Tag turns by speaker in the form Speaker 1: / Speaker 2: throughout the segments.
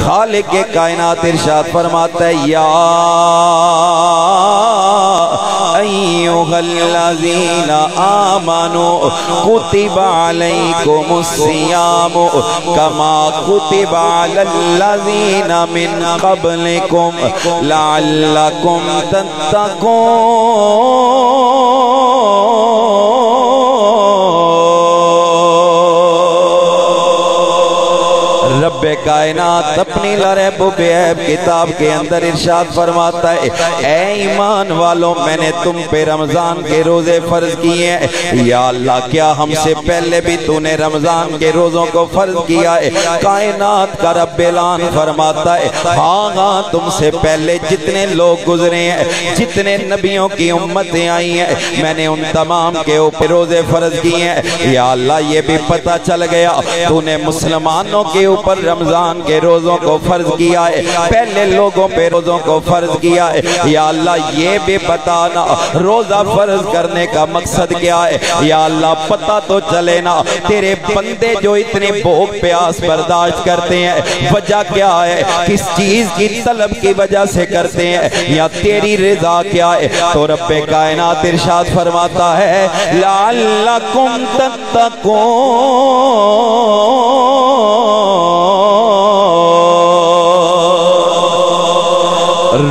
Speaker 1: खालिक के कायनात इरशाद फरमाता है, या अय्युहल्लज़ीना आमनू कुतिबा अलैकुमुस्सियामु कमा कुतिबा अलल्लज़ीना मिन क़ब्लिकुम लअल्लकुम तत्तक़ून। रब्बे कायनात अपनी लरैब किताब के अंदर इरशाद फरमाता है, ऐ ईमान वालों, मैंने तुम पे रमजान के रोजे फर्ज किए हैं। या अल्लाह, क्या हमसे पहले भी तूने रमजान के रोजों को फर्ज किया है? कायनात का रब ऐलान फरमाता है, हाँ हाँ, तुमसे पहले जितने लोग गुजरे हैं, जितने नबियों की उम्मतें आई हैं, मैंने उन तमाम के ऊपर रोजे फर्ज किए हैं। या अल्लाह, ये भी पता चल गया तूने मुसलमानों के ऊपर रमजान के रोजों को फर्ज किया है, पहले लोगों पे रोजों को फर्ज किया है। या अल्लाह, ये भी बताना रोजा फर्ज करने का मकसद क्या है? या अल्लाह, पता तो चले ना, तेरे बंदे जो इतने भूख प्यास बर्दाश्त करते हैं, वजह क्या है? किस चीज की तलब की वजह से करते हैं, या तेरी रज़ा क्या है? तो रब्बे कायनात इरशाद फरमाता है, लअल्लकुम तत्तक़ून।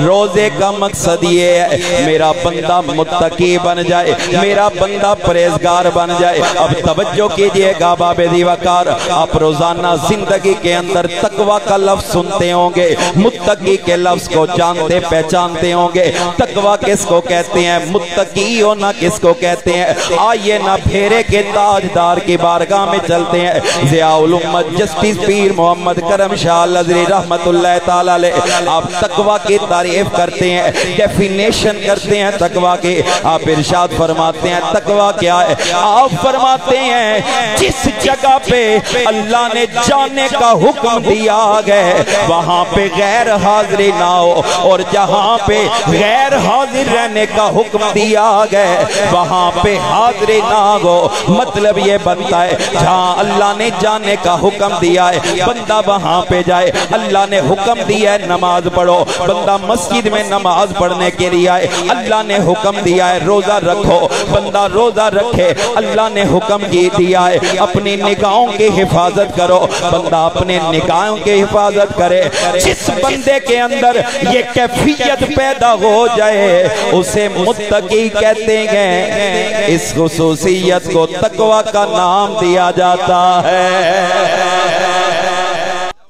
Speaker 1: रोजे का मकसद ये है, मेरा बंदा मुत्तकी बन जाए, मेरा बंदा परहेजगार बन जाए। अब तवज्जो कीजिएगा बाबे दीवाकार, आप रोजाना जिंदगी के अंदर तकवा का लफ्ज सुनते होंगे, मुत्तकी के लफ्ज को जानते पहचानते होंगे। तकवा किसको कहते हैं, मुत्तकी होना किसको कहते हैं? आइए ना फेरे के ताजदार की बारगाह में चलते हैं। ज़ियाउल उम्मत जस्टिस पीर मोहम्मद करम शाह लज़री रहमतुल्लाह ताला अलैह, आप तकवा की तारीफ करते हैं, डेफिनेशन करते हैं तकवा के। आप इरशाद फरमाते हैं तकवा क्या है? आप फरमाते हैं, जिस जगह पे अल्लाह ने जाने का हुक्म दिया है वहां पे गैर हाजिरी ना हो, और जहां पे गैर हाजिर रहने का हुक्म दिया गया वहां पे हाजिरी ना हो। मतलब ये बनता है, जहां अल्लाह ने जाने का हुक्म दिया है बंदा वहां पे जाए। अल्लाह ने हुक्म दिया है नमाज पढ़ो, बंदा मस्जिद में नमाज पढ़ने के लिए आए। अल्लाह ने हुक्म दिया है रोजा रखो, बंदा रोजा रखे। अल्लाह ने हुक्म दिया है अपनी निगाहों की हिफाजत करो, बंदा अपने निगाहों की हिफाजत करे। जिस बंदे के अंदर ये कैफियत पैदा हो जाए उसे मुत्तकी कहते हैं। इस खुसूसियत को तकवा का नाम दिया जाता है।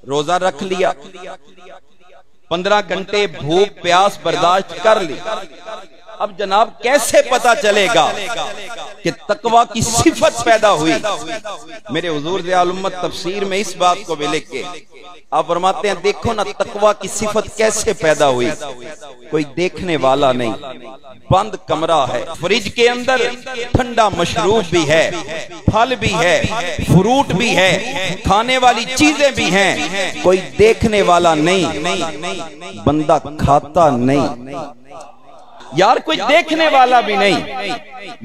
Speaker 1: रोजा रख लिया, 15 घंटे भूख प्यास बर्दाश्त कर ली, अब जनाब कैसे पता चलेगा कि तकवा की सिफत पैदा हुई? मेरे हुजूर ज़ियाउल उम्मत तफसीर में इस बात को भी लिख के आप फरमाते हैं, देखो ना तकवा की सिफत कैसे पैदा हुई। कोई देखने वाला नहीं, बंद कमरा है, फ्रिज के अंदर ठंडा मशरूब भी है, फल भी है, फ्रूट भी है, खाने वाली चीजें भी हैं, कोई देखने वाला नहीं, बंदा खाता नहीं। यार कोई देखने वाला भी नहीं,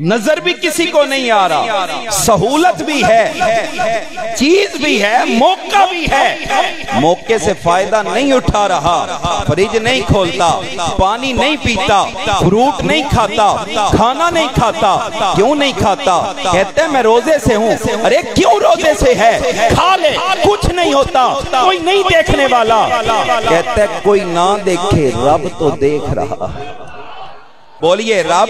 Speaker 1: नजर भी किसी को नहीं आ रहा, सहूलत भी है, चीज भी है, मौका भी है, मौके से फायदा नहीं उठा रहा, फ्रिज नहीं खोलता, पानी नहीं पीता, फ्रूट नहीं खाता, खाना नहीं खाता। क्यों नहीं खाता? कहते हैं मैं रोजे से हूँ। अरे क्यों रोजे से है? खा ले, कुछ नहीं होता, कोई नहीं देखने वाला। कहते हैं कोई ना देखे, रब तो देख रहा है। बोलिए, रब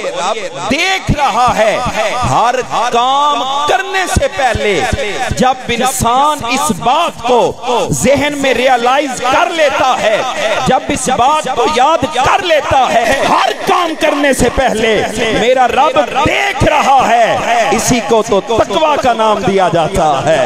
Speaker 1: देख रहा है। हर काम करने से पहले जब इंसान इस बात को जहन में रियलाइज कर लेता है, जब इस बात को याद कर लेता है, हर काम करने से पहले मेरा रब देख रहा है, इसी को तो तकवा का नाम दिया जाता है।